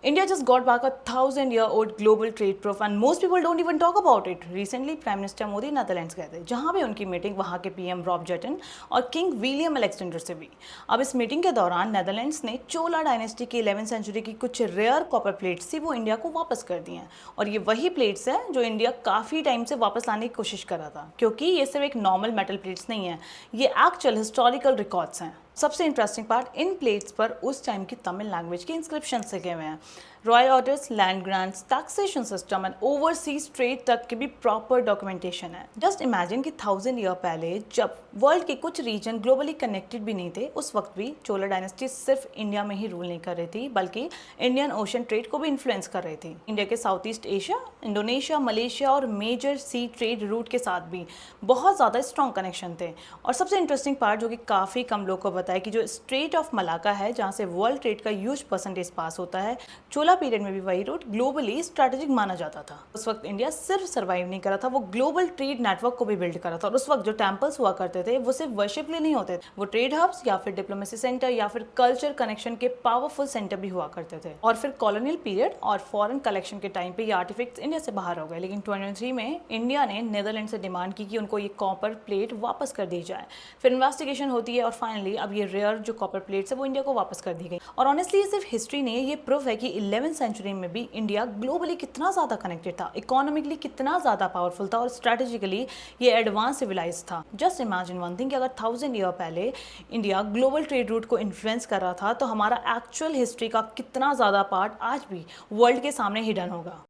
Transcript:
India just got back a 1,000-year-old global trade proof and most people don't even talk about it. Recently, Prime Minister Modi Netherlands गए थे, जहां पे उनकी meeting वहां के PM Rob जेटन और king William Alexander से हुई। अब इस मीटिंग के दौरान नेदरलैंड्स ने चोला डायनेस्टी की 11वीं सेंचुरी की कुछ रेयर कॉपर प्लेट्स थी वो इंडिया को वापस कर दी हैं। और ये वही प्लेट्स हैं जो इंडिया काफ़ी टाइम से वापस लाने की कोशिश कर रहा था, क्योंकि ये सिर्फ एक नॉर्मल मेटल प्लेट्स नहीं है, ये एक्चुअल हिस्टोरिकल रिकॉर्ड्स हैं। सबसे इंटरेस्टिंग पार्ट, इन प्लेट्स पर उस टाइम की तमिल लैंग्वेज के इंस्क्रिप्शन लिखे हुए हैं। Royal orders, land grants, taxation system and overseas trade तक की भी प्रॉपर डॉक्यूमेंटेशन है। जस्ट इमेजिन कि 1000 ईयर पहले जब वर्ल्ड के कुछ रीजन ग्लोबली कनेक्टेड भी नहीं थे, उस वक्त भी चोला डायनेस्टी सिर्फ इंडिया में ही रूल नहीं कर रही थी, बल्कि इंडियन ओशन ट्रेड को भी इन्फ्लुएंस कर रही थी। इंडिया के south east Asia, Indonesia, Malaysia और मेजर सी ट्रेड रूट के साथ भी बहुत ज़्यादा स्ट्रॉन्ग कनेक्शन थे। और सबसे इंटरेस्टिंग पार्ट जो कि काफ़ी कम लोग को बताया कि जो स्ट्रेट ऑफ मलाका है, जहाँ से वर्ल्ड ट्रेड का ह्यूज परसेंटेज पास होता है, चोला पीरियड में भी वही रूट ग्लोबली स्ट्रैटेजिक माना जाता था। उस वक्त इंडिया सिर्फ सर्वाइव नहीं करा था, वो ग्लोबल ट्रेड नेटवर्क को भी बिल्ड करा था। और उस वक्त जो टेम्पल्स हुआ करते थे वो सिर्फ वर्शिप लिए नहीं होते थे, वो ट्रेड हब्स या फिर डिप्लोमेसी सेंटर या फिर कल्चर कनेक्शन के पावरफुल सेंटर भी हुआ करते थे। और फिर कॉलोनियल पीरियड और फॉरेन कलेक्शन के टाइम पे ये आर्टिफैक्ट्स इंडिया से बाहर हो गए, लेकिन 2023 में इंडिया ने नीदरलैंड से डिमांड की कि उनको ये कॉपर प्लेट वापस कर दी जाए। फिर इन्वेस्टिगेशन होती है और फाइनली अब ये रेयर जो कॉपर प्लेट्स है वो इंडिया को वापस कर दी गई। और ऑनेस्टली ये सिर्फ हिस्ट्री नहीं है, ये प्रूफ है कि 11वीं सेंचुरी में भी इंडिया ग्लोबली कितना ज़्यादा कनेक्टेड था, इकोनॉमिकली कितना ज़्यादा पावरफुल था और स्ट्रेटेजिकली ये एडवांस सिविलाइज था। जस्ट इमेजिन वन थिंग कि अगर 1000 ईयर पहले इंडिया ग्लोबल ट्रेड रूट को इन्फ्लुएंस कर रहा था, तो हमारा एक्चुअल हिस्ट्री का कितना ज़्यादा पार्ट आज भी वर्ल्ड के सामने हिडन होगा।